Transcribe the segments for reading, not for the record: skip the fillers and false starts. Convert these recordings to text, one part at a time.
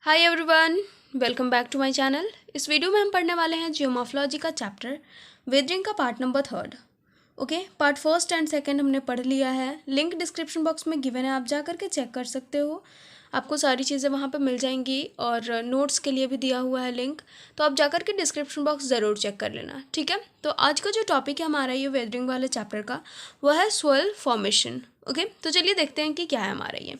Hi everyone, welcome back to my channel. इस video में हम पढ़ने वाले हैं जियोमॉर्फोलॉजी का चैप्टर वेदरिंग का part number 3। Okay, part first and second हमने पढ़ लिया है। लिंक डिस्क्रिप्शन बॉक्स में गिवन है, आप जा करके चेक कर सकते हो। आपको सारी चीज़ें वहाँ पे मिल जाएंगी और नोट्स के लिए भी दिया हुआ है लिंक, तो आप जा करके डिस्क्रिप्शन बॉक्स ज़रूर चेक कर लेना। ठीक है, तो आज का जो टॉपिक है हमारा ये वेदरिंग वाले चैप्टर का, वह है सॉइल फॉर्मेशन। ओके, तो चलिए देखते हैं कि क्या है हमारा ये।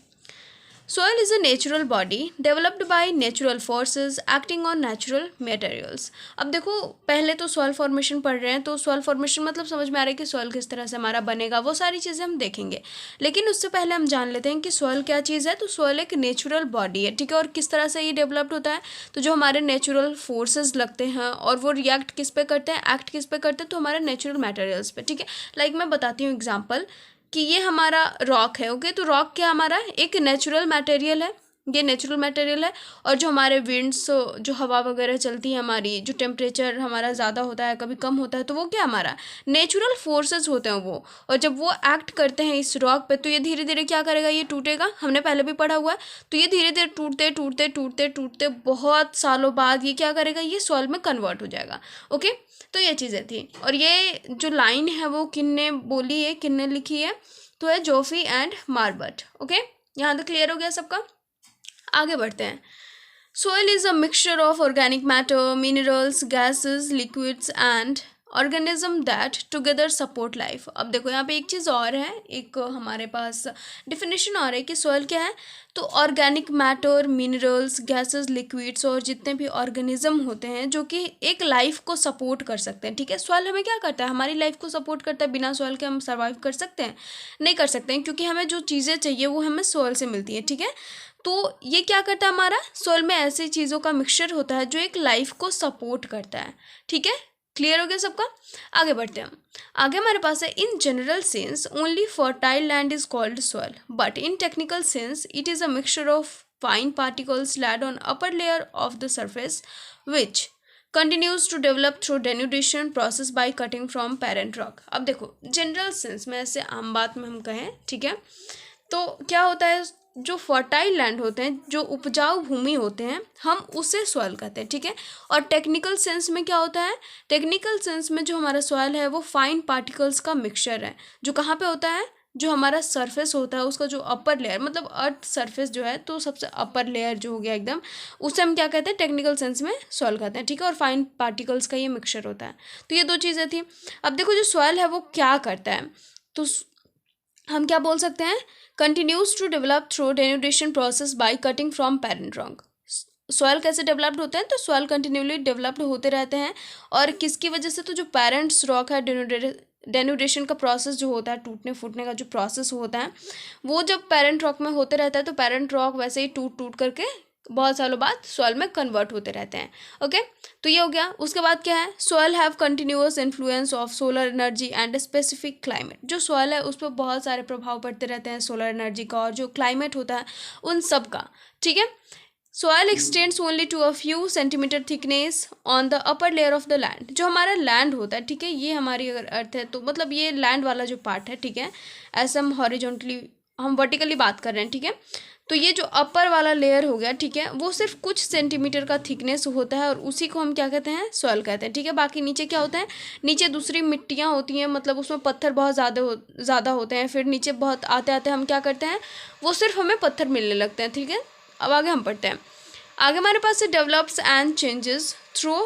Soil is a natural body developed by natural forces acting on natural materials। अब देखो, पहले तो सॉइल फॉर्मेशन पढ़ रहे हैं, तो सॉइल फॉर्मेशन मतलब समझ में आ रहा है कि सॉइल किस तरह से हमारा बनेगा, वो सारी चीज़ें हम देखेंगे। लेकिन उससे पहले हम जान लेते हैं कि सॉइल क्या चीज़ है। तो सॉइल एक नेचुरल बॉडी है, ठीक है। और किस तरह से ये डेवलप्ड होता है, तो जो हमारे नेचुरल फोर्सेज लगते हैं और वो रिएक्ट किस पे करते हैं, एक्ट किस पे करते हैं, तो हमारे नेचुरल मटेरियल्स पे, ठीक है। लाइक मैं बताती हूँ एग्जाम्पल कि ये हमारा रॉक है। ओके, तो रॉक क्या हमारा एक नेचुरल मटेरियल है, ये नेचुरल मटेरियल है। और जो हमारे विंड्स, जो हवा वगैरह चलती है हमारी, जो टेम्परेचर हमारा ज़्यादा होता है कभी कम होता है, तो वो क्या हमारा नेचुरल फोर्सेस होते हैं वो। और जब वो एक्ट करते हैं इस रॉक पे, तो ये धीरे धीरे क्या करेगा, ये टूटेगा। हमने पहले भी पढ़ा हुआ है। तो ये धीरे धीरे टूटते टूटते टूटते टूटते बहुत सालों बाद ये क्या करेगा, ये सॉइल में कन्वर्ट हो जाएगा। ओके, तो ये चीज़ें थी। और ये जो लाइन है वो किन्ने बोली है, किन्ने लिखी है, तो है जोफी एंड मार्बट। ओके, यहाँ तक क्लियर हो गया सबका। आगे बढ़ते हैं। Soil is a mixture of organic matter, minerals, gases, liquids and organism that together support life. अब देखो, यहाँ पे एक चीज़ और है, एक हमारे पास डिफिनेशन और है कि सॉइल क्या है। तो organic matter, minerals, gases, liquids और जितने भी ऑर्गेनिज्म होते हैं जो कि एक लाइफ को सपोर्ट कर सकते हैं, ठीक है। सॉइल हमें क्या करता है, हमारी लाइफ को सपोर्ट करता है। बिना सॉइल के हम सर्वाइव कर सकते हैं? नहीं कर सकते हैं, क्योंकि हमें जो चीज़ें चाहिए वो हमें सॉइल से मिलती है, ठीक है। तो ये क्या करता है, हमारा सॉइल में ऐसी चीज़ों का मिक्सचर होता है जो एक लाइफ को सपोर्ट करता है, ठीक है। क्लियर हो गया सबका। आगे बढ़ते हैं हम। आगे हमारे पास है, in general sense only fertile land is called soil, but in technical sense it is a mixture of fine particles laid on upper layer of the surface which continues to develop through denudation process by cutting from parent rock। अब देखो, general sense में ऐसे आम बात में हम कहें, ठीक है, तो क्या होता है, जो फर्टाइल लैंड होते हैं, जो उपजाऊ भूमि होते हैं, हम उसे सॉइल कहते हैं, ठीक है। और टेक्निकल सेंस में क्या होता है, टेक्निकल सेंस में जो हमारा सॉइल है वो फाइन पार्टिकल्स का मिक्सचर है, जो कहाँ पे होता है, जो हमारा सरफेस होता है उसका जो अपर लेयर, मतलब अर्थ सरफेस जो है, तो सबसे अपर लेयर जो हो गया एकदम, उसे हम क्या कहते हैं, टेक्निकल सेंस में सॉइल कहते हैं, ठीक है। और फाइन पार्टिकल्स का ये मिक्सचर होता है। तो ये दो चीज़ें थी। अब देखो, जो सॉइल है वो क्या करता है, तो हम क्या बोल सकते हैं, continues to develop through denudation process by cutting from parent rock. Soil कैसे डेवलप्ड होते हैं, तो सॉइल कंटिन्यूली डेवलप्ड होते रहते हैं। और किसकी वजह से, तो जो पेरेंट्स रॉक है, डेनुडेशन का प्रोसेस जो होता है, टूटने फूटने का जो प्रोसेस होता है, वो जब पेरेंट रॉक में होते रहता है, तो पेरेंट रॉक वैसे ही टूट टूट करके बहुत सालों बाद सॉइल में कन्वर्ट होते रहते हैं। ओके, तो ये हो गया। उसके बाद क्या है, soil have continuous influence of solar energy and specific climate. जो सॉइल है उस पर बहुत सारे प्रभाव पड़ते रहते हैं सोलर एनर्जी का, और जो क्लाइमेट होता है उन सब का, ठीक है। Soil extends only to a few centimetre thickness on the upper layer of the land. जो हमारा लैंड होता है, ठीक है, ये हमारी अगर अर्थ है, तो मतलब ये लैंड वाला जो पार्ट है, ठीक है, ऐसे हम हॉरिजॉन्टली, हम वर्टिकली बात कर रहे हैं, ठीक है। तो ये जो अपर वाला लेयर हो गया, ठीक है, वो सिर्फ कुछ सेंटीमीटर का थिकनेस होता है, और उसी को हम क्या कहते हैं, सॉइल कहते हैं, ठीक है। बाकी नीचे क्या होता है, नीचे दूसरी मिट्टियाँ होती हैं, मतलब उसमें पत्थर बहुत ज़्यादा होते हैं। फिर नीचे बहुत आते आते हम क्या करते हैं, वो सिर्फ हमें पत्थर मिलने लगते हैं, ठीक है। अब आगे हम पढ़ते हैं। आगे हमारे पास है, develops and changes through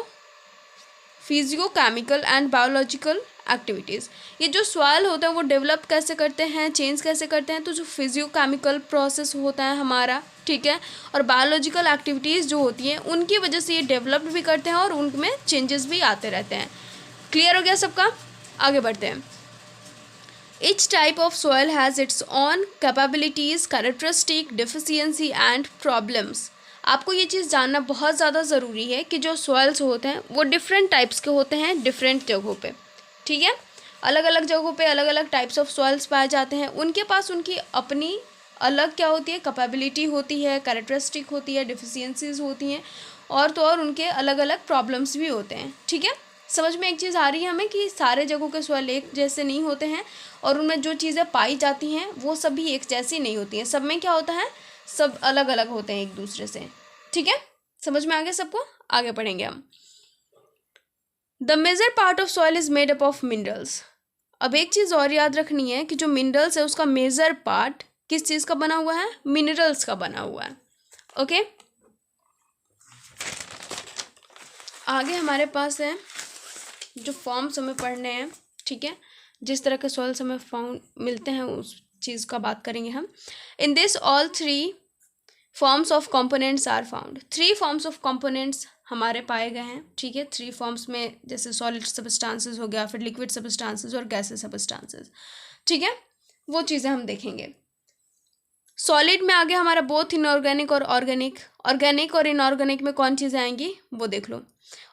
physiochemical and biological activities. ये जो सॉइल होता है वो डेवलप कैसे करते हैं, चेंज कैसे करते हैं, तो जो फिजियोकेमिकल प्रोसेस होता है हमारा, ठीक है, और बायोलॉजिकल एक्टिविटीज़ जो होती हैं उनकी वजह से ये डेवलप भी करते हैं और उनमें चेंजेस भी आते रहते हैं। क्लियर हो गया सबका। आगे बढ़ते हैं। Each type of soil has its own capabilities, characteristic, deficiency and problems। आपको ये चीज़ जानना बहुत ज़्यादा ज़रूरी है कि जो सॉइल्स होते हैं वो डिफरेंट टाइप्स के होते हैं डिफरेंट जगहों पे, ठीक है। अलग अलग जगहों पे अलग अलग टाइप्स ऑफ सॉइल्स पाए जाते हैं। उनके पास उनकी अपनी अलग क्या होती है, कैपेबिलिटी होती है, कैरेक्टरिस्टिक होती है, डिफिशियंसीज होती हैं, और तो और उनके अलग अलग प्रॉब्लम्स भी होते हैं, ठीक है। समझ में एक चीज़ आ रही है हमें कि सारे जगहों के सॉइल एक जैसे नहीं होते हैं, और उनमें जो चीज़ें पाई जाती हैं वो सभी एक जैसी नहीं होती हैं। सब में क्या होता है, सब अलग अलग होते हैं एक दूसरे से, ठीक है, समझ में आ गया सबको? आगे पढ़ेंगे हम। The major part of soil is made up of minerals. अब एक चीज और याद रखनी है कि जो मिनरल्स है उसका मेजर पार्ट किस चीज का बना हुआ है? मिनरल्स का बना हुआ है। ओके, आगे हमारे पास है जो फॉर्म्स हमें पढ़ने हैं, ठीक है, जिस तरह के सॉइल्स हमें फाउंड मिलते हैं उस चीज़ का बात करेंगे हम। In this all 3 forms of components are found. 3 forms of components हमारे पाए गए हैं, ठीक है। 3 फॉर्म्स में जैसे सॉलिड सब्सटेंसेस हो गया, फिर लिक्विड सब्सटेंसेस और गैसेस सब्सटेंसेस, ठीक है, वो चीज़ें हम देखेंगे। सॉलिड में आगे हमारा बोथ इनऑर्गेनिक और ऑर्गेनिक। ऑर्गेनिक और इनऑर्गेनिक में कौन चीज़ें आएंगी वो देख लो।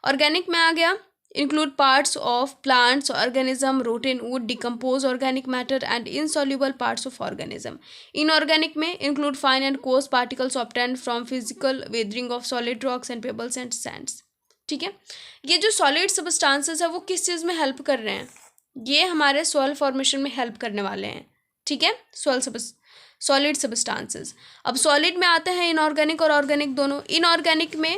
ऑर्गेनिक में आ गया include parts of plants, organism, rotten wood, decompose organic matter and insoluble parts of organism. Inorganic में include fine and coarse particles obtained from physical weathering of solid rocks and pebbles and sands. ठीक है, ये जो solid substances है वो किस चीज़ में help कर रहे हैं? ये हमारे soil formation में हेल्प करने वाले हैं, ठीक है, सॉलिड सब्सटेंसेस। अब सॉलिड में आते हैं इनऑर्गेनिक और ऑर्गेनिक दोनों। इनऑर्गेनिक में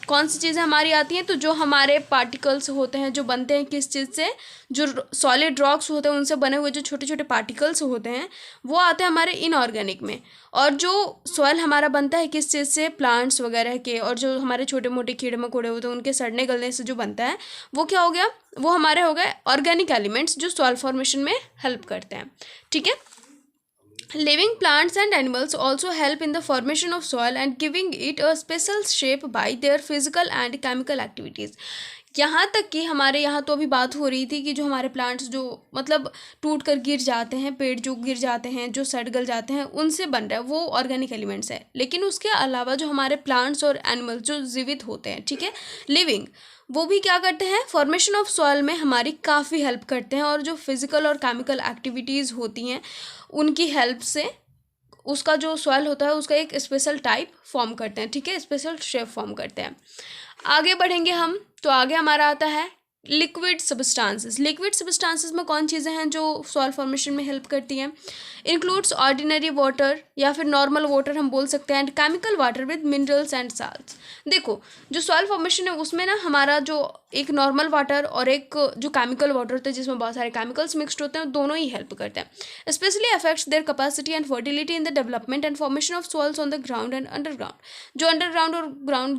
कौन सी चीज़ें हमारी आती हैं? तो जो हमारे पार्टिकल्स होते हैं जो बनते हैं किस चीज़ से? जो सॉलिड रॉक्स होते हैं उनसे बने हुए जो छोटे छोटे पार्टिकल्स होते हैं वो आते हैं हमारे इनऑर्गेनिक में। और जो सॉइल हमारा बनता है किस चीज़ से? प्लांट्स वगैरह के, और जो हमारे छोटे मोटे कीड़े मकोड़े होते हैं उनके सड़ने गलने से जो बनता है वो क्या हो गया? वो हमारे हो गए ऑर्गेनिक एलिमेंट्स जो सॉइल फॉर्मेशन में हेल्प करते हैं, ठीक है। Living plants and animals also help in the formation of soil and giving it a special shape by their physical and chemical activities. यहाँ तक कि हमारे यहाँ तो अभी बात हो रही थी कि जो हमारे प्लांट्स जो मतलब टूट कर गिर जाते हैं, पेड़ जो गिर जाते हैं, जो सड़ गल जाते हैं, उनसे बन रहा है वो ऑर्गेनिक एलिमेंट्स है। लेकिन उसके अलावा जो हमारे प्लांट्स और एनिमल्स जो जीवित होते हैं, ठीक है, लिविंग, वो भी क्या करते हैं? फॉर्मेशन ऑफ सॉइल में हमारी काफ़ी हेल्प करते हैं। और जो फिजिकल और केमिकल एक्टिविटीज़ होती हैं उनकी हेल्प से उसका जो सॉइल होता है उसका एक स्पेशल टाइप फॉर्म करते हैं, ठीक है, स्पेशल शेप फॉर्म करते हैं। आगे बढ़ेंगे हम, तो आगे हमारा आता है लिक्विड सब्सटेंसेस। लिक्विड सब्सटेंसेस में कौन चीज़ें हैं जो सॉइल फॉर्मेशन में हेल्प करती हैं? इंक्लूड्स ऑर्डिनरी वाटर या फिर नॉर्मल वाटर हम बोल सकते हैं, and chemical water with minerals and salts. देखो जो सॉइल फॉर्मेशन है उसमें ना हमारा जो एक नॉर्मल वाटर और एक जो केमिकल वाटर होता है जिसमें बहुत सारे केमिकल्स मिक्सड होते हैं दोनों ही हेल्प करते हैं। Specially affects their capacity and fertility in the development and formation of soils on the ground and underground. जो अंडरग्राउंड और ग्राउंड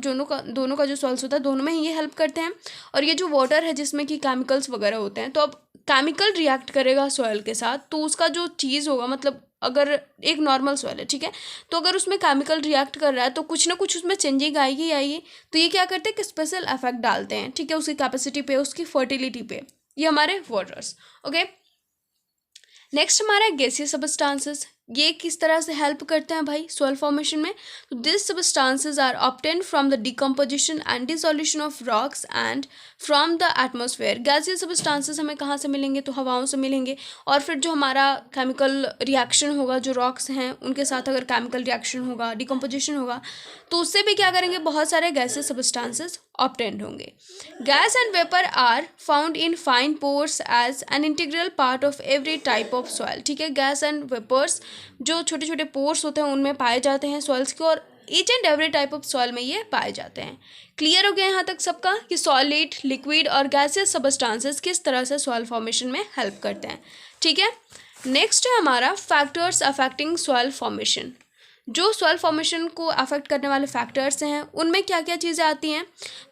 दोनों का जो सॉइल्स होता है दोनों में ही ये हेल्प करते हैं। और ये जो वाटर है जिसमें कि केमिकल्स वगैरह होते हैं, तो अब केमिकल रिएक्ट करेगा सॉइल के साथ तो उसका जो चीज़ होगा, मतलब अगर एक नॉर्मल सॉइल है, ठीक है, तो अगर उसमें केमिकल रिएक्ट कर रहा है तो कुछ ना कुछ उसमें चेंजिंग आएगी आएगी। तो ये क्या करते हैं कि स्पेशल इफेक्ट डालते हैं, ठीक है, उसकी कैपेसिटी पे, उसकी फर्टिलिटी पे, ये हमारे वाटर्स। ओके, नेक्स्ट हमारा है गैसियस सब्सटेंसेस। ये किस तरह से हेल्प करते हैं भाई सॉइल फॉर्मेशन में? तो this substances are obtained from the decomposition and dissolution of rocks and from the atmosphere. Gaseous substances हमें कहाँ से मिलेंगे? तो हवाओं से मिलेंगे। और फिर जो हमारा केमिकल रिएक्शन होगा, जो रॉक्स हैं उनके साथ अगर केमिकल रिएक्शन होगा, डिकम्पोजिशन होगा, तो उससे भी क्या करेंगे? बहुत सारे गैसियस सब्सटेंसेस ऑब्टेन्ड होंगे। Gas and vapour are found in fine pores as an integral part of every type of soil. ठीक है, गैस एंड वेपर्स जो छोटे छोटे पोर्स होते हैं उनमें पाए जाते हैं सॉइल्स के, और each and every type of soil में ये पाए जाते हैं। क्लियर हो गया यहाँ तक सबका कि सॉलिड, लिक्विड और गैसियस सब्सटेंसेस किस तरह से सॉइल फॉर्मेशन में हेल्प करते हैं। ठीक है, नेक्स्ट है हमारा फैक्टर्स अफेक्टिंग सॉइल फॉर्मेशन। जो सॉइल फॉर्मेशन को अफेक्ट करने वाले फैक्टर्स हैं उनमें क्या क्या चीज़ें आती हैं?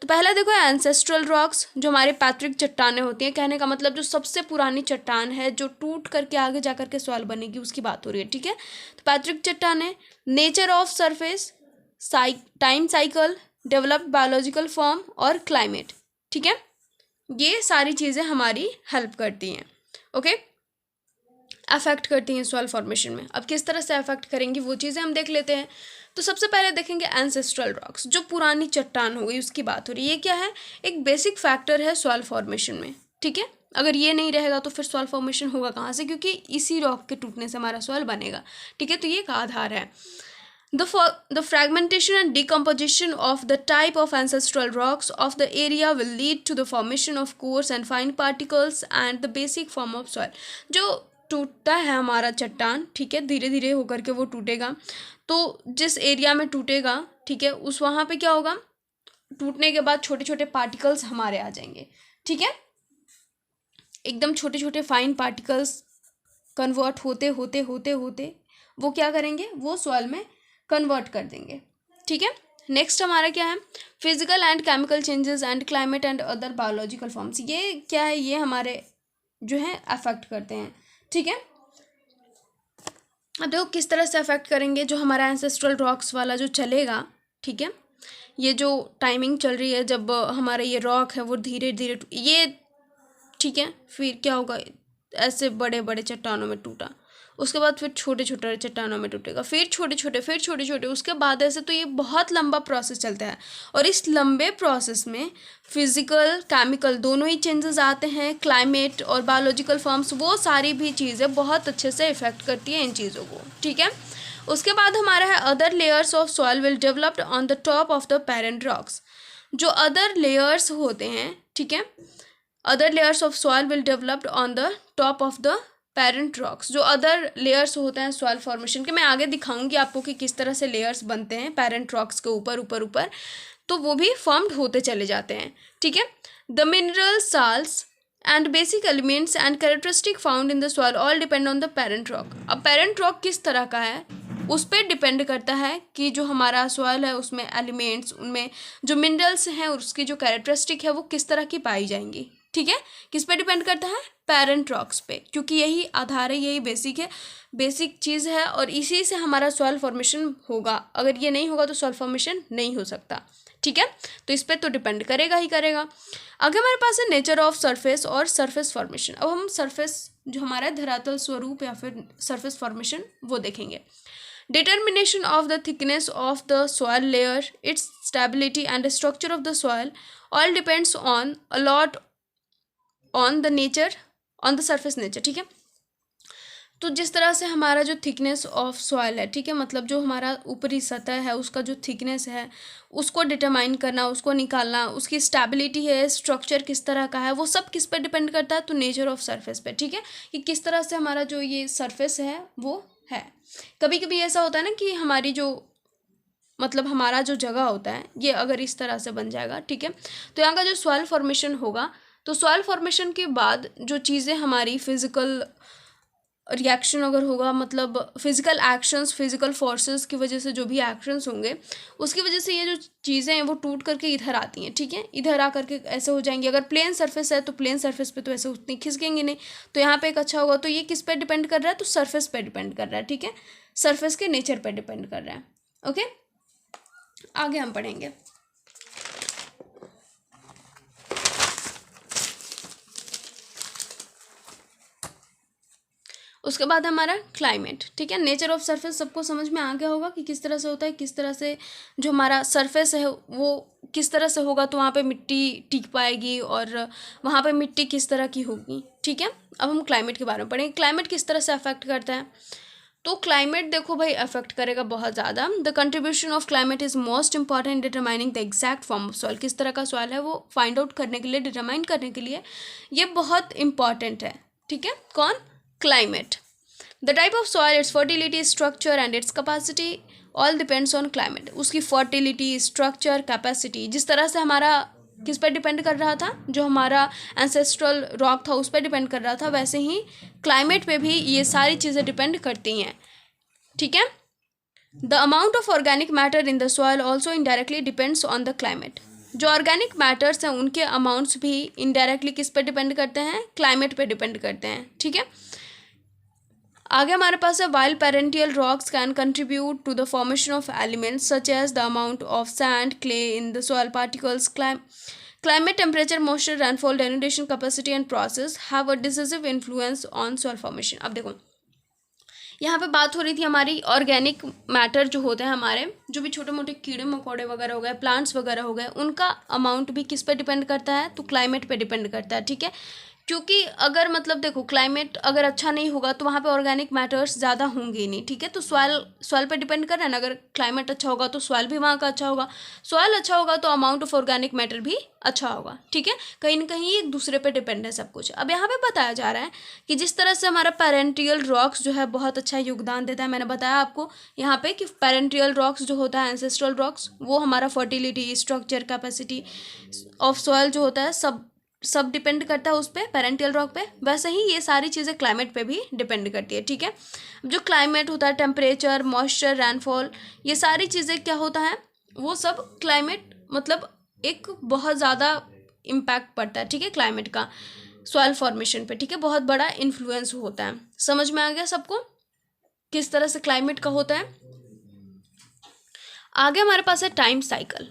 तो पहला देखो एंसेस्ट्रल रॉक्स, जो हमारे पैतृक चट्टानें होती हैं। कहने का मतलब जो सबसे पुरानी चट्टान है जो टूट करके आगे जा करके सॉइल बनेगी उसकी बात हो रही है। ठीक है, तो पैतृक चट्टानें, nature of surface, time cycle, developed biological form और क्लाइमेट। ठीक है, ये सारी चीज़ें हमारी हेल्प करती हैं, ओके, अफेक्ट करती हैं सॉइल फॉर्मेशन में। अब किस तरह से अफेक्ट करेंगी वो चीज़ें हम देख लेते हैं। तो सबसे पहले देखेंगे एंसेस्ट्रल रॉक्स, जो पुरानी चट्टान हो गई उसकी बात हो रही है। ये क्या है? एक बेसिक फैक्टर है सॉइल फॉर्मेशन में। ठीक है, अगर ये नहीं रहेगा तो फिर सॉइल फॉर्मेशन होगा कहाँ से? क्योंकि इसी रॉक के टूटने से हमारा सॉइल बनेगा। ठीक है, तो ये एक आधार है। The fragmentation and decomposition of the type of ancestral rocks of the area will lead to the formation of coarse and fine particles and the basic form of soil. जो टूटता है हमारा चट्टान, ठीक है, धीरे धीरे होकर के वो टूटेगा। तो जिस एरिया में टूटेगा ठीक है, उस वहाँ पे क्या होगा, टूटने के बाद छोटे छोटे पार्टिकल्स हमारे आ जाएंगे, ठीक है, एकदम छोटे छोटे फाइन पार्टिकल्स कन्वर्ट होते होते होते होते वो क्या करेंगे, वो सॉइल में कन्वर्ट कर देंगे, ठीक है। नेक्स्ट हमारा क्या है, physical and chemical changes and climate and other biological forms. ये क्या है, ये हमारे जो है अफेक्ट करते हैं, ठीक है। अब देखो किस तरह से अफेक्ट करेंगे, जो हमारा एंसेस्ट्रल रॉक्स वाला जो चलेगा, ठीक है, ये जो टाइमिंग चल रही है जब हमारा ये रॉक है वो धीरे धीरे ये, ठीक है, फिर क्या होगा, ऐसे बड़े बड़े चट्टानों में टूटा, उसके बाद फिर छोटे छोटे चट्टानों में टूटेगा, फिर छोटे छोटे, फिर छोटे छोटे, उसके बाद ऐसे, तो ये बहुत लंबा प्रोसेस चलता है। और इस लंबे प्रोसेस में फिजिकल केमिकल दोनों ही चेंजेस आते हैं, क्लाइमेट और बायोलॉजिकल फॉर्म्स, वो सारी भी चीज़ें बहुत अच्छे से इफेक्ट करती हैं इन चीज़ों को, ठीक है। उसके बाद हमारा है other layers of soil will developed on the top of the parent rocks. जो अदर लेयर्स होते हैं, ठीक है, other layers of soil will developed on the top of the parent rocks. जो अदर लेयर्स होते हैं सॉइल फॉर्मेशन के, मैं आगे दिखाऊंगी आपको कि किस तरह से लेयर्स बनते हैं पेरेंट रॉक्स के ऊपर ऊपर ऊपर, तो वो भी फॉर्म्ड होते चले जाते हैं, ठीक है। The mineral salts and basic elements and characteristic found in the soil all depend on the parent rock. अब पेरेंट रॉक किस तरह का है उस पर डिपेंड करता है कि जो हमारा सॉइल है उसमें एलिमेंट्स, उनमें जो मिनरल्स हैं और उसकी जो कैरेक्टरिस्टिक है वो किस तरह की पाई जाएंगी, ठीक है। किस पे डिपेंड करता है, पेरेंट रॉक्स पे, क्योंकि यही आधार है, यही बेसिक है, बेसिक चीज़ है, और इसी से हमारा सॉइल फॉर्मेशन होगा। अगर ये नहीं होगा तो सॉइल फॉर्मेशन नहीं हो सकता, ठीक है। तो इस पर तो डिपेंड करेगा ही करेगा। आगे हमारे पास है नेचर ऑफ सरफेस और सरफेस फॉर्मेशन। अब हम सरफेस जो हमारा धरातल स्वरूप या फिर सरफेस फॉर्मेशन वो देखेंगे। Determination of the thickness of the soil layer, its stability and structure of the soil all depends on a lot on the nature, on the surface nature, ठीक है। तो जिस तरह से हमारा जो थिकनेस ऑफ सॉइल है, ठीक है, मतलब जो हमारा ऊपरी सतह है उसका जो थिकनेस है उसको डिटरमाइन करना, उसको निकालना, उसकी स्टेबिलिटी है, स्ट्रक्चर किस तरह का है, वो सब किस पर डिपेंड करता है, तो नेचर ऑफ सरफेस पे, ठीक है, कि किस तरह से हमारा जो ये सरफेस है वो है। कभी कभी ऐसा होता है ना कि हमारी जो मतलब हमारा जो जगह होता है ये अगर इस तरह से बन जाएगा, ठीक है, तो यहाँ का जो सॉइल फॉर्मेशन होगा, तो सॉइल फॉर्मेशन के बाद जो चीज़ें हमारी फिजिकल रिएक्शन अगर होगा, मतलब फिजिकल एक्शंस, फिजिकल फोर्सेस की वजह से जो भी एक्शंस होंगे उसकी वजह से ये जो चीज़ें हैं वो टूट करके इधर आती हैं, ठीक है, इधर आ करके ऐसे हो जाएंगी। अगर प्लेन सरफेस है तो प्लेन सरफेस पे तो ऐसे उतनी खिसकेंगे नहीं, तो यहाँ पे एक अच्छा होगा। तो ये किस पे डिपेंड कर रहा है, तो सरफेस पे डिपेंड कर रहा है, ठीक है, सरफेस के नेचर पे डिपेंड कर रहा है। ओके, आगे हम पढ़ेंगे। उसके बाद हमारा क्लाइमेट, ठीक है, नेचर ऑफ सरफेस सबको समझ में आ गया होगा कि किस तरह से होता है, किस तरह से जो हमारा सरफेस है वो किस तरह से होगा, तो वहाँ पे मिट्टी टिक पाएगी और वहाँ पे मिट्टी किस तरह की होगी, ठीक है। अब हम क्लाइमेट के बारे में पढ़ेंगे, क्लाइमेट किस तरह से अफेक्ट करता है। तो क्लाइमेट देखो भाई अफेक्ट करेगा बहुत ज़्यादा। The contribution of climate is most important determining the exact form of soil. किस तरह का सॉइल है वो फाइंड आउट करने के लिए, डिटरमाइन करने के लिए ये बहुत इंपॉर्टेंट है, ठीक है। कौन, climate. The type of soil, it's fertility, structure and its capacity all depends on climate. उसकी फर्टिलिटी, स्ट्रक्चर, कैपेसिटी, जिस तरह से हमारा किस पर डिपेंड कर रहा था, जो हमारा एंसेस्ट्रल रॉक था उस पर डिपेंड कर रहा था, वैसे ही क्लाइमेट पे भी ये सारी चीज़ें डिपेंड करती हैं, ठीक है। The amount of organic matter in the soil also indirectly depends on the climate. जो ऑर्गेनिक मैटर्स हैं उनके अमाउंट्स भी इनडायरेक्टली किस पर डिपेंड करते हैं, क्लाइमेट पे डिपेंड करते हैं, ठीक है। आगे हमारे पास है wild parental rocks can contribute to the formation of elements such as the amount of sand, clay in the soil particles. Climate, temperature, moisture, rainfall, denudation, capacity and process have a decisive influence on soil formation. अब देखो यहाँ पे बात हो रही थी हमारी organic matter जो होते हैं हमारे, जो भी छोटे मोटे कीड़े मकोड़े वगैरह हो गए, प्लांट्स वगैरह हो गए, उनका अमाउंट भी किस पे डिपेंड करता है, तो क्लाइमेट पे डिपेंड करता है, ठीक है। क्योंकि अगर मतलब देखो क्लाइमेट अगर अच्छा नहीं होगा तो वहाँ पे ऑर्गेनिक मैटर्स ज़्यादा होंगे ही नहीं, ठीक है। तो सॉइल पे डिपेंड कर रहा है ना, अगर क्लाइमेट अच्छा होगा तो सॉइल भी वहाँ का अच्छा होगा, सॉइल अच्छा होगा तो अमाउंट ऑफ ऑर्गेनिक मैटर भी अच्छा होगा, ठीक है। कहीं ना कहीं एक दूसरे पे डिपेंड है सब कुछ। अब यहाँ पे बताया जा रहा है कि जिस तरह से हमारा पेरेंटियल रॉक्स जो है बहुत अच्छा योगदान देता है, मैंने बताया आपको यहाँ पे कि पेरेंटियल रॉक्स जो होता है, एंसेस्ट्रल रॉक्स, वो हमारा fertility, structure, capacity of soil जो होता है सब डिपेंड करता है उस पर, पेरेंटियल रॉक पे। वैसे ही ये सारी चीज़ें क्लाइमेट पे भी डिपेंड करती है, ठीक है। जो क्लाइमेट होता है, टेम्परेचर, मॉइस्चर, रेनफॉल, ये सारी चीज़ें क्या होता है, वो सब क्लाइमेट मतलब एक बहुत ज़्यादा इम्पैक्ट पड़ता है, ठीक है, क्लाइमेट का सॉइल फॉर्मेशन पे, ठीक है, बहुत बड़ा इन्फ्लुएंस होता है। समझ में आ गया सबको किस तरह से क्लाइमेट का होता है। आगे हमारे पास है time cycle.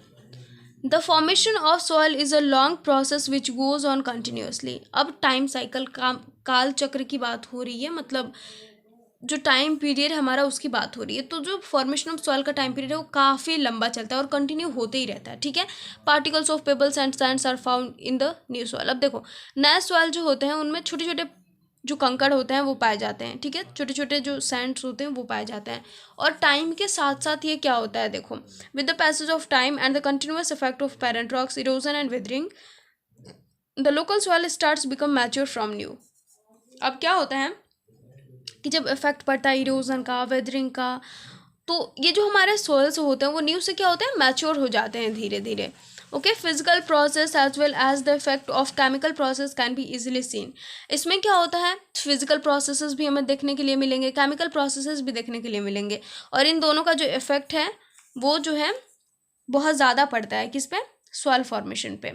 The formation of soil is a long process which goes on continuously. अब टाइम साइकिल का काल चक्र की बात हो रही है, मतलब जो टाइम पीरियड हमारा उसकी बात हो रही है। तो जो फॉर्मेशन ऑफ सॉइल का टाइम पीरियड है वो काफ़ी लंबा चलता है और कंटिन्यू होते ही रहता है, ठीक है। Particles of pebbles and sands are found in the new soil. अब देखो नए सॉइल जो होते हैं उनमें छोटे छोटे जो कंकड़ होते हैं वो पाए जाते हैं, ठीक है, छोटे छोटे जो सैंड्स होते हैं वो पाए जाते हैं। और टाइम के साथ साथ ये क्या होता है, देखो with the passage of time and the continuous effect of parent rocks, erosion and withering, the local soil starts become mature from new. अब क्या होता है कि जब इफेक्ट पड़ता है इरोजन का, वेदरिंग का, तो ये जो हमारे सॉइल्स होते हैं वो न्यू से क्या होते हैं, मैच्योर हो जाते हैं धीरे धीरे। Okay, physical process as well as the effect of chemical process can be easily seen. इसमें क्या होता है, फिजिकल प्रोसेसेस भी हमें देखने के लिए मिलेंगे, केमिकल प्रोसेसेस भी देखने के लिए मिलेंगे, और इन दोनों का जो इफेक्ट है वो जो है बहुत ज़्यादा पड़ता है किस पे, सॉइल फॉर्मेशन पे।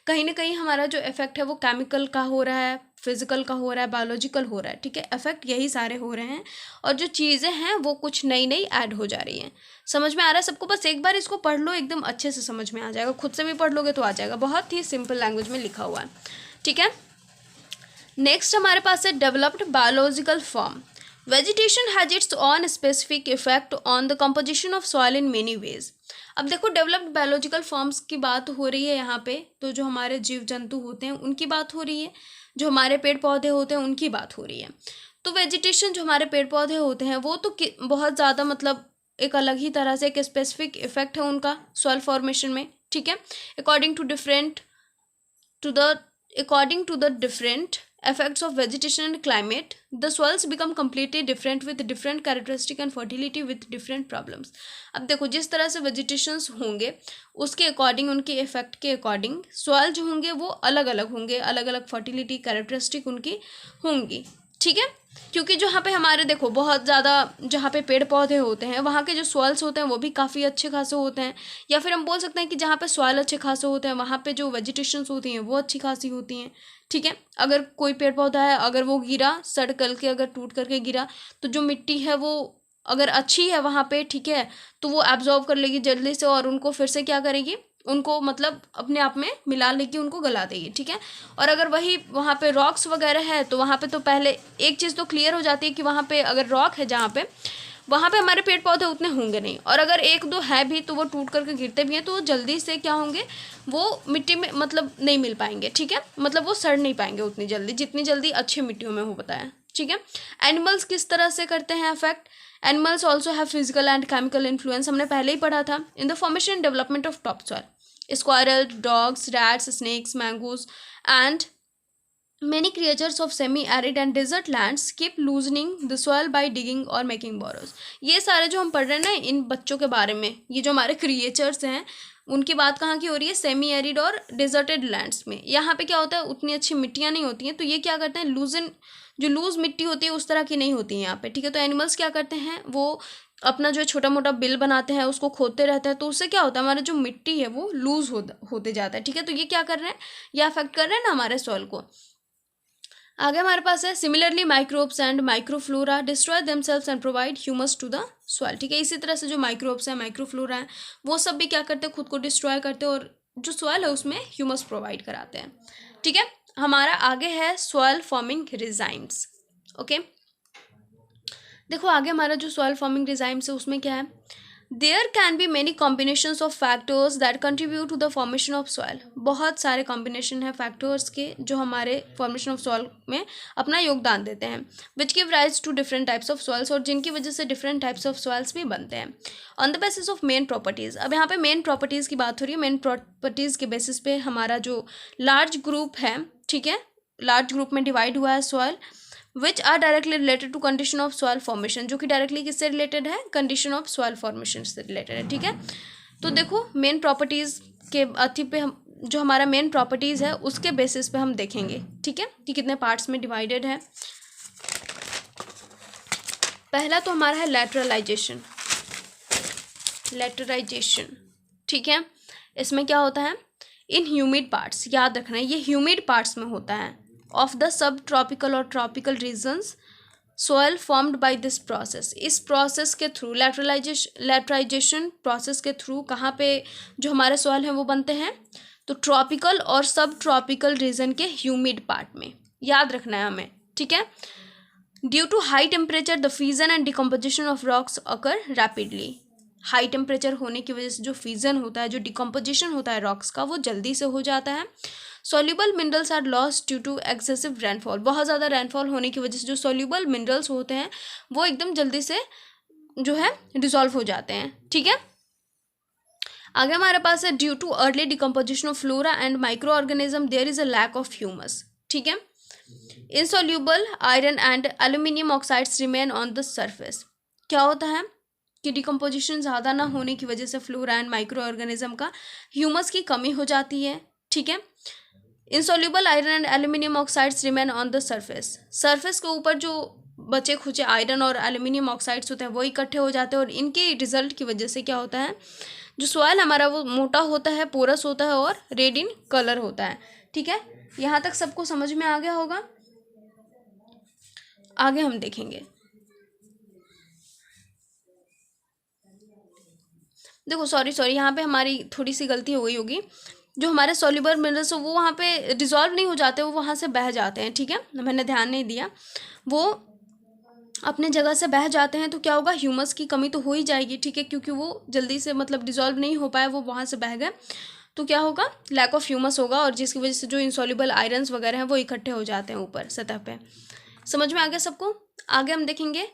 कहीं ना कहीं हमारा जो इफेक्ट है वो केमिकल का हो रहा है, फिजिकल का हो रहा है, बायोलॉजिकल हो रहा है, ठीक है, इफेक्ट यही सारे हो रहे हैं। और जो चीज़ें हैं वो कुछ नई नई ऐड हो जा रही हैं। समझ में आ रहा है सबको? बस एक बार इसको पढ़ लो, एकदम अच्छे से समझ में आ जाएगा, खुद से भी पढ़ लोगे तो आ जाएगा, बहुत ही सिंपल लैंग्वेज में लिखा हुआ है, ठीक है। नेक्स्ट हमारे पास है developed biological form. Vegetation has its on specific effect on the composition of soil in many ways. अब देखो डेवलप्ड बायोलॉजिकल फॉर्म्स की बात हो रही है यहाँ पे, तो जो हमारे जीव जंतु होते हैं उनकी बात हो रही है, जो हमारे पेड़ पौधे होते हैं उनकी बात हो रही है। तो वेजिटेशन जो हमारे पेड़ पौधे होते हैं वो तो बहुत ज़्यादा मतलब एक अलग ही तरह से एक स्पेसिफिक इफेक्ट है उनका सॉइल फॉर्मेशन में, ठीक है। According to the according to the different effects of vegetation and climate, the soils become completely different with different characteristic and fertility with different problems। अब देखो जिस तरह से वेजिटेशंस होंगे उसके अकॉर्डिंग, उनके इफेक्ट के अकॉर्डिंग सॉइल जो होंगे वो अलग अलग होंगे, अलग अलग फर्टिलिटी कैरेक्टरिस्टिक उनकी होंगी, ठीक है। क्योंकि जहाँ पे हमारे देखो बहुत ज़्यादा जहाँ पे पेड़ पौधे होते हैं वहाँ के जो सॉइल्स होते हैं वो भी काफ़ी अच्छे खासे होते हैं, या फिर हम बोल सकते हैं कि जहाँ पे सॉइल अच्छे खासे होते हैं वहाँ पे जो वेजिटेशंस होती हैं वो अच्छी खासी होती हैं, ठीक है। अगर कोई पेड़ पौधा है, अगर वो गिरा सड़ गल के, अगर टूट करके गिरा, तो जो मिट्टी है वो अगर अच्छी है वहाँ पे, ठीक है, तो वो एब्जॉर्ब कर लेगी जल्दी से और उनको फिर से क्या करेगी, उनको मतलब अपने आप में मिला लेगी, उनको गला देगी, ठीक है। और अगर वही वहाँ पे रॉक्स वगैरह है तो वहाँ पे तो पहले एक चीज़ तो क्लियर हो जाती है कि वहाँ पे अगर रॉक है जहाँ पे, वहाँ पे हमारे पेड़ पौधे उतने होंगे नहीं, और अगर एक दो है भी तो वो टूट करके गिरते भी हैं तो वो जल्दी से क्या होंगे, वो मिट्टी में मतलब नहीं मिल पाएंगे, ठीक है, मतलब वो सड़ नहीं पाएंगे उतनी जल्दी जितनी जल्दी अच्छी मिट्टियों में हो बताया, ठीक है। एनिमल्स किस तरह से करते हैं affect, animals also have physical and chemical influence, हमने पहले ही पढ़ा था, इन the formation and development of top soil. Squirrel, dogs, rats, snakes, mangoes, and many creatures of semi-arid and desert lands keep loosening the soil by digging or making burrows। ये सारे जो हम पढ़ रहे हैं ना इन बच्चों के बारे में, ये जो हमारे क्रिएचर्स हैं उनकी बात कहाँ की हो रही है, सेमी एरिड और डिजर्टेड लैंड्स में। यहाँ पे क्या होता है, उतनी अच्छी मिट्टियाँ नहीं होती हैं, तो ये क्या करते हैं, जो लूज मिट्टी होती है उस तरह की नहीं होती है यहाँ पे, ठीक है। तो एनिमल्स क्या करते हैं, वो अपना जो छोटा मोटा बिल बनाते हैं उसको खोदते रहते हैं, तो उससे क्या होता है, हमारा जो मिट्टी है वो लूज होते जाता है, ठीक है। तो ये क्या कर रहे हैं, ये अफेक्ट कर रहे हैं ना हमारे सॉइल को। आगे हमारे पास है similarly microbes and microflora destroy themselves and provide humus to the soil, ठीक है। इसी तरह से जो माइक्रोब्स हैं, माइक्रोफ्लोरा हैं, वो सब भी क्या करते हैं, खुद को डिस्ट्रॉय करते हैं और जो सॉइल है उसमें ह्यूमस प्रोवाइड कराते हैं, ठीक है। हमारा आगे है सॉइल फॉर्मिंग रिजाइम्स। ओके, देखो आगे हमारा जो सॉइल फॉर्मिंग रिजाइम्स है उसमें क्या है, there can be many combinations of factors that contribute to the formation of soil. बहुत सारे कॉम्बिनेशन हैं फैक्टर्स के जो हमारे फॉर्मेशन ऑफ सॉइल में अपना योगदान देते हैं, which give rise to different types of soils, और जिनकी वजह से डिफरेंट टाइप्स ऑफ सॉइल्स भी बनते हैं। On the basis of main properties, अब यहाँ पे मेन प्रॉपर्टीज़ की बात हो रही है। मेन प्रॉपर्टीज़ के बेसिस पे हमारा जो लार्ज ग्रुप है, ठीक है, लार्ज ग्रुप में डिवाइड हुआ है soil, which are directly related to condition of soil formation, जो कि डायरेक्टली किससे रिलेटेड है, कंडीशन ऑफ सॉइल फॉर्मेशन से रिलेटेड है, ठीक है। तो देखो मेन प्रॉपर्टीज़ के अथी पे हम जो हमारा मेन प्रॉपर्टीज़ है उसके बेसिस पे हम देखेंगे, ठीक है, कि कितने पार्ट्स में डिवाइडेड है। पहला तो हमारा है लैटरलाइजेशन, ठीक है। इसमें क्या होता है, इन ह्यूमिड पार्ट्स, याद रखना है ये ह्यूमिड पार्ट्स में होता है, ऑफ द सब ट्रॉपिकल और tropical regions, soil formed by this process. इस प्रोसेस के थ्रू, लैटराइजेशन प्रोसेस के थ्रू कहाँ पे जो हमारे सोयल हैं वो बनते हैं, तो ट्रॉपिकल और सब ट्रॉपिकल रीजन के ह्यूमिड पार्ट में, याद रखना है हमें, ठीक है। Due to high temperature the fusion and decomposition of rocks occur rapidly. High temperature होने की वजह से जो फ्यूजन होता है, जो डिकम्पोजिशन होता है रॉक्स का, वो जल्दी से हो जाता है। Soluble minerals are lost due to excessive rainfall. बहुत ज़्यादा रेनफॉल होने की वजह से जो सोल्यूबल मिनरल्स होते हैं वो एकदम जल्दी से जो है डिसॉल्व हो जाते हैं, ठीक है। आगे हमारे पास है due to early decomposition of flora and micro organism there is a lack of humus, ठीक है। Insoluble iron and aluminium oxides remain on the surface. क्या होता है कि डिकम्पोजिशन ज़्यादा ना होने की वजह से फ्लोरा एंड माइक्रो ऑर्गेनिज्म का ह्यूमस की कमी हो जाती है, ठीक है। Insoluble iron and aluminium oxides remain on the surface. Surface के ऊपर जो बचे खुचे आयरन और एल्यूमिनियम ऑक्साइड्स होते हैं वो इकट्ठे हो जाते हैं, और इनके रिजल्ट की वजह से क्या होता है, जो सॉइल हमारा वो मोटा होता है, पोरस होता है और रेड इन कलर होता है, ठीक है। यहाँ तक सबको समझ में आ गया होगा। आगे हम देखेंगे, देखो सॉरी यहाँ पे हमारी थोड़ी सी गलती हो गई होगी। जो हमारे सॉल्युबल मिनरल्स वो वहाँ पे डिसॉल्व नहीं हो जाते, वो वहाँ से बह जाते हैं, ठीक है, मैंने ध्यान नहीं दिया, वो अपने जगह से बह जाते हैं। तो क्या होगा, ह्यूमस की कमी तो हो ही जाएगी, ठीक है, क्योंकि वो जल्दी से मतलब डिसॉल्व नहीं हो पाए, वो वहाँ से बह गए, तो क्या होगा, लैक ऑफ ह्यूमस होगा, और जिसकी वजह से जो इंसॉल्युबल आयरन्स वगैरह हैं वो इकट्ठे हो जाते हैं ऊपर सतह पे। समझ में आ गया सबको। आगे हम देखेंगे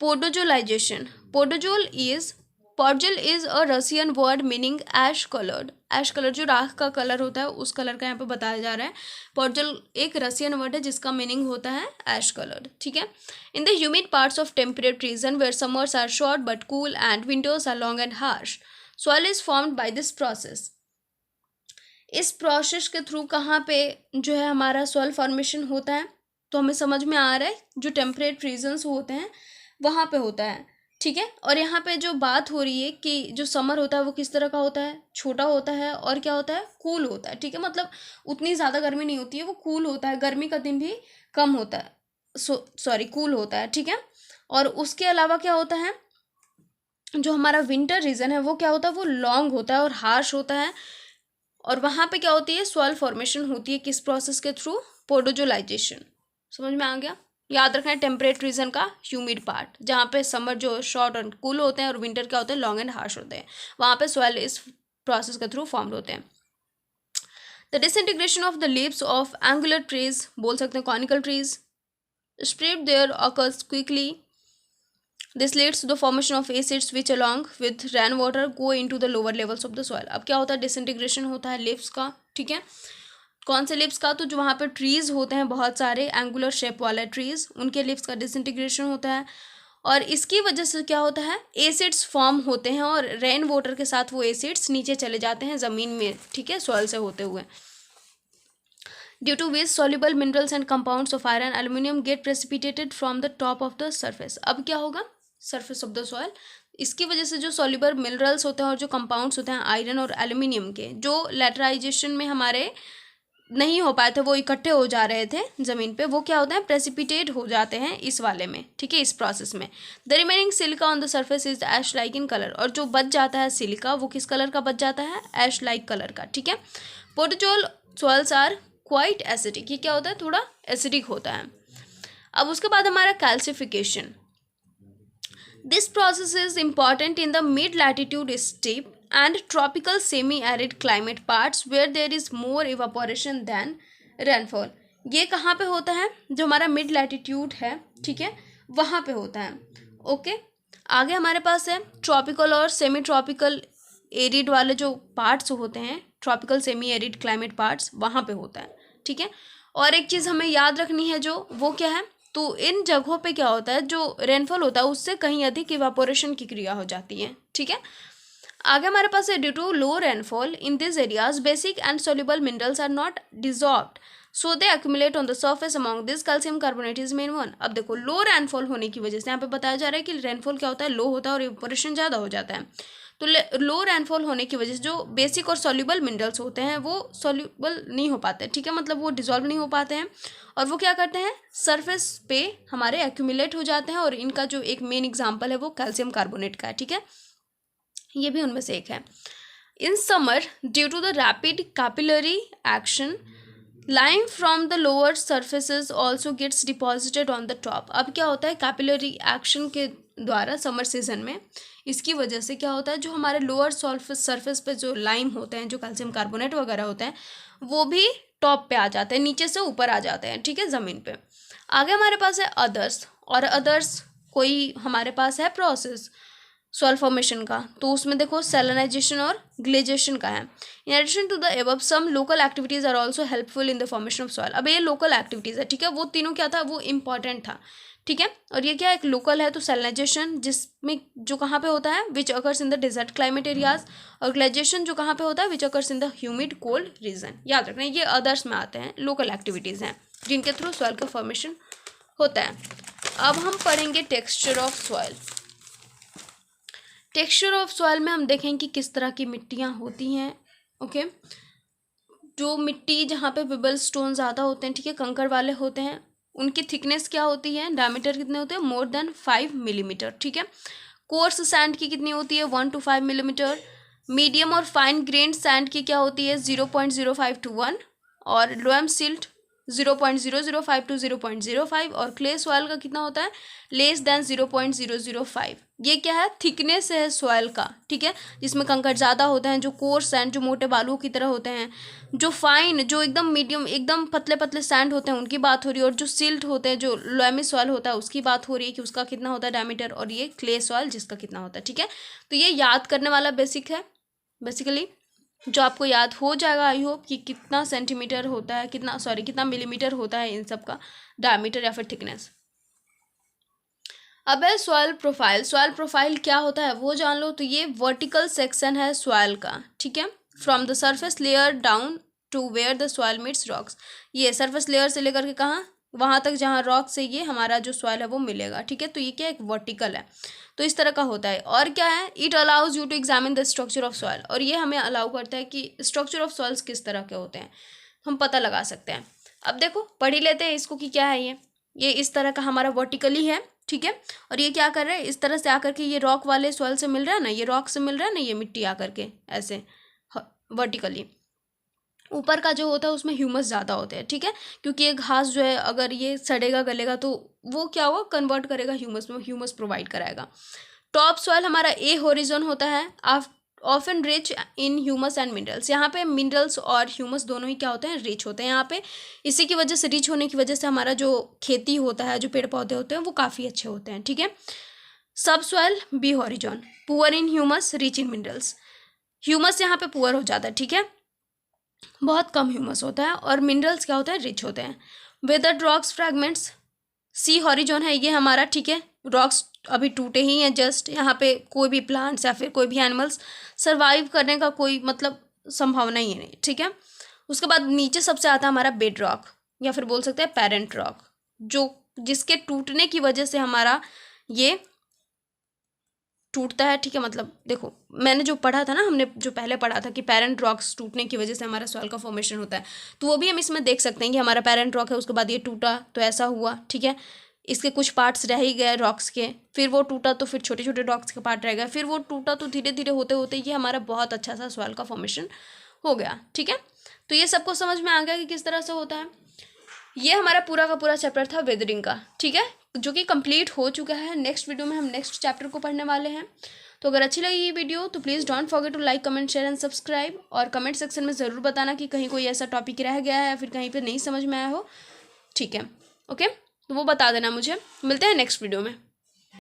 podzolisation. Podzol is a Russian word meaning ash coloured. Ash colour जो राख का कलर होता है उस कलर का यहाँ पे बताया जा रहा है। पोडोजोल एक रसियन वर्ड है जिसका मीनिंग होता है ऐश कलर्ड, ठीक है। In the humid parts of temperate region where summers are short but cool and winters are long and harsh, soil is formed by this process. इस प्रोसेस के थ्रू कहाँ पे जो है हमारा सॉइल फॉर्मेशन होता है, तो हमें समझ में आ रहा है जो टेम्परेट रीजन्स होते हैं वहाँ पे होता है, ठीक है। और यहाँ पे जो बात हो रही है कि जो समर होता है वो किस तरह का होता है, छोटा होता है, और क्या होता है, कूल होता है, ठीक है। मतलब उतनी ज़्यादा गर्मी नहीं होती है, वो कूल होता है, गर्मी का दिन भी कम होता है, कूल होता है, ठीक है। और उसके अलावा क्या होता है, जो हमारा विंटर रीजन है वो क्या होता है, वो लॉन्ग होता है और हार्श होता है। और वहाँ पे क्या होती है, सॉइल फॉर्मेशन होती है, किस प्रोसेस के थ्रू, पोडोजोलाइजेशन। समझ में आ गया। याद रखना है टेम्परेट रीजन का ह्यूमिड पार्ट, जहाँ पे समर जो शॉर्ट और कूल होते हैं और विंटर क्या होते हैं, लॉन्ग एंड हार्श होते हैं, वहाँ पे सॉइल इस प्रोसेस के थ्रू फॉर्म होते हैं। The disintegration of the leaves of angular trees, बोल सकते हैं conical trees, spread there occurs quickly. This leads to the formation of acids which along with rainwater go into the lower levels of the soil. अब क्या होता है, disintegration होता है leaves का, ठीक है। कौन से लीव्स का, तो जो वहाँ पे ट्रीज होते हैं बहुत सारे एंगुलर शेप वाले ट्रीज, उनके लीव्स का डिसइंटीग्रेशन होता है, और इसकी वजह से क्या होता है, एसिड्स फॉर्म होते हैं, और रेन वाटर के साथ वो एसिड्स नीचे चले जाते हैं ज़मीन में, ठीक है, सॉइल से होते हुए। Due to which soluble minerals and compounds of iron aluminium get precipitated from the top of the surface. अब क्या होगा, सरफेस ऑफ द सॉइल, इसकी वजह से जो सॉल्युबल मिनरल्स होते हैं और जो कंपाउंड्स होते हैं आयरन और एल्यूमिनियम के, जो लेटराइजेशन में हमारे नहीं हो पाए थे, वो इकट्ठे हो जा रहे थे ज़मीन पे, वो क्या होता है, प्रेसिपिटेट हो जाते हैं इस वाले में, ठीक है, इस प्रोसेस में। The remaining silica on the surface is ash like in colour, और जो बच जाता है सिलिका वो किस कलर का बच जाता है, ऐश लाइक कलर का, ठीक है। पोडोजोल सॉइल्स आर क्वाइट एसिडिक, ये क्या होता है, थोड़ा एसिडिक होता है। अब उसके बाद हमारा calcification. This process is important in the mid-latitude steppe and tropical semi-arid climate parts where there is more evaporation than rainfall. ये कहाँ पे होता है? जो हमारा मिड लैटिट्यूड है, ठीक है, वहाँ पे होता है. ओके, आगे हमारे पास है ट्रॉपिकल और सेमी ट्रॉपिकल एरिड वाले जो पार्ट्स होते हैं, tropical semi arid climate parts, वहाँ पे होता है. ठीक है, और एक चीज़ हमें याद रखनी है, जो वो क्या है, तो इन जगहों पे क्या होता है, जो रेनफॉल होता है उससे कहीं अधिक इवापोरेशन की क्रिया हो जाती है. ठीक है, आगे हमारे पास है due to low rainfall in this areas basic and soluble minerals are not dissolved so they accumulate on the surface among this calcium carbonate is main one. अब देखो, लो रेनफॉल होने की वजह से यहाँ पे बताया जा रहा है कि रेनफॉल क्या होता है, लो होता है और इवापोरेशन ज़्यादा हो जाता है. तो लो रेनफॉल होने की वजह से जो बेसिक और सॉल्युबल मिनरल्स होते हैं वो सॉल्युबल नहीं हो पाते. ठीक है, मतलब वो डिजॉल्व नहीं हो पाते हैं और वो क्या करते हैं, सरफेस पे हमारे एक्यूमुलेट हो जाते हैं. और इनका जो एक मेन एग्जाम्पल है वो कैल्शियम कार्बोनेट का है. ठीक है, ये भी उनमें से एक है. In summer due to the rapid capillary action lime from the lower surfaces also gets deposited on the top. अब क्या होता है, कैपिलरी एक्शन के द्वारा समर सीजन में इसकी वजह से क्या होता है, जो हमारे लोअर सरफेस पे जो लाइम होते हैं, जो कैल्शियम कार्बोनेट वगैरह होते हैं, वो भी टॉप पे आ जाते हैं, नीचे से ऊपर आ जाते हैं. ठीक है, ज़मीन पे. आगे हमारे पास है अदर्स. और अदर्स कोई हमारे पास है प्रोसेस सॉइल फॉर्मेशन का, तो उसमें देखो सैलिनाइजेशन और ग्लेजेशन का है. In addition to the above some local activities are also helpful in the formation of soil. अब ये लोकल एक्टिविटीज़ है. ठीक है, वो तीनों क्या था, वो इंपॉर्टेंट था. ठीक है, और ये क्या एक लोकल है, तो सैलिनाइजेशन जिसमें जो कहाँ पे होता है, which occurs in the desert climate areas, और ग्लेजेशन जो कहाँ पे होता है, which occurs in the humid cold region. याद रखना, ये अदर्स में आते हैं, लोकल एक्टिविटीज़ हैं जिनके थ्रू सॉइल का फॉर्मेशन होता है. अब हम पढ़ेंगे texture of soil. Texture of soil में हम देखेंगे कि किस तरह की मिट्टियाँ होती हैं. ओके, जो मिट्टी जहाँ पे पिबल स्टोन ज़्यादा होते हैं, ठीक है, कंकड़ वाले होते हैं, उनकी थिकनेस क्या होती है, डायमीटर कितने होते हैं, मोर देन 5 मिलीमीटर. ठीक है, कोर्स सैंड की कितनी होती है, 1 to 5 मिलीमीटर. मीडियम और फाइन ग्रेन सैंड की क्या होती है, 0.05 to 1. और लोएम सिल्ट 0.005 to 0.05. और क्ले सॉइल का कितना होता है, लेस देन 0.005. ये क्या है, थिकनेस है सॉइल का. ठीक है, जिसमें कंकड़ ज़्यादा होते हैं, जो कोर्स सैंड जो मोटे बालुओं की तरह होते हैं, जो फाइन जो एकदम मीडियम एकदम पतले पतले सैंड होते हैं उनकी बात हो रही है, और जो सिल्ट होते हैं जो लोएमी सॉइल होता है उसकी बात हो रही है कि उसका कितना होता है डायमीटर, और ये क्ले सॉइल जिसका कितना होता है. ठीक है, तो ये याद करने वाला बेसिक है, बेसिकली जो आपको याद हो जाएगा आई होप, कि कितना सेंटीमीटर होता है, कितना मिलीमीटर होता है इन सब का डायमीटर या फिर थिकनेस. अब है सॉइल प्रोफाइल. सॉइल प्रोफाइल क्या होता है वो जान लो. तो ये वर्टिकल सेक्शन है सॉइल का. ठीक है, from the surface layer down to where the soil meets rocks. ये सरफेस लेयर से लेकर के कहाँ, वहाँ तक जहाँ रॉक से ये हमारा जो सॉइल है वो मिलेगा. ठीक है, तो ये क्या एक वर्टिकल है, तो इस तरह का होता है. और क्या है, it allows you to examine the structure of soil. और ये हमें अलाउ करता है कि स्ट्रक्चर ऑफ सॉइल्स किस तरह के होते हैं हम पता लगा सकते हैं. अब देखो पढ़ ही लेते हैं इसको कि क्या है ये इस तरह का हमारा वर्टिकली है. ठीक है, और ये क्या कर रहा है, इस तरह से आकर के ये रॉक वाले सॉइल से मिल रहा है ना, ये रॉक से मिल रहा है ना, ये मिट्टी आकर के ऐसे वर्टिकली. ऊपर का जो होता है उसमें ह्यूमस ज़्यादा होते हैं. ठीक है, क्योंकि ये घास जो है अगर ये सड़ेगा गलेगा तो वो क्या होगा, कन्वर्ट करेगा ह्यूमस में, ह्यूमस प्रोवाइड कराएगा. टॉप सॉइल हमारा ए होरिजोन होता है, often rich in humus and minerals. यहाँ पे मिनरल्स और ह्यूमस दोनों ही क्या होते हैं, रिच होते हैं यहाँ पे. इसी की वजह से, रिच होने की वजह से हमारा जो खेती होता है, जो पेड़ पौधे होते हैं वो काफ़ी अच्छे होते हैं. ठीक है, subsoil B horizon, poor in humus rich in minerals. Humus यहाँ पे पुअर हो जाता है. ठीक है, बहुत कम ह्यूमस होता है, और मिनरल्स क्या होता है, रिच होते हैं. वेदर्ड रॉक्स फ्रैगमेंट्स सी हॉरिजॉन है ये हमारा. ठीक है, रॉक्स अभी टूटे ही हैं जस्ट. यहाँ पे कोई भी प्लांट्स या फिर कोई भी एनिमल्स सर्वाइव करने का कोई मतलब संभावना ही नहीं. ठीक है, उसके बाद नीचे सबसे आता है हमारा बेड रॉक, या फिर बोल सकते हैं पेरेंट रॉक, जो जिसके टूटने की वजह से हमारा ये टूटता है. ठीक है, मतलब देखो मैंने जो पढ़ा था ना, हमने जो पहले पढ़ा था कि पेरेंट रॉक्स टूटने की वजह से हमारा सॉइल का फॉर्मेशन होता है, तो वो भी हम इसमें देख सकते हैं कि हमारा पेरेंट रॉक है, उसके बाद ये टूटा तो ऐसा हुआ. ठीक है, इसके कुछ पार्ट्स रह ही गए रॉक्स के, फिर वो टूटा तो फिर छोटे छोटे रॉक्स के पार्ट रह गए, फिर वो टूटा तो धीरे धीरे होते होते ये हमारा बहुत अच्छा सा सॉइल का फॉर्मेशन हो गया. ठीक है, तो ये सबको समझ में आ गया कि किस तरह से होता है. ये हमारा पूरा का पूरा चैप्टर था वेदरिंग का, ठीक है, जो कि कंप्लीट हो चुका है। नेक्स्ट वीडियो में हम नेक्स्ट चैप्टर को पढ़ने वाले हैं। तो अगर अच्छी लगी ये वीडियो तो please don't forget to like, comment, share and subscribe. और कमेंट सेक्शन में ज़रूर बताना कि कहीं कोई ऐसा टॉपिक रह गया है या फिर कहीं पे नहीं समझ में आया हो, ठीक है, ओके, तो वो बता देना मुझे। मिलते हैं नेक्स्ट वीडियो में।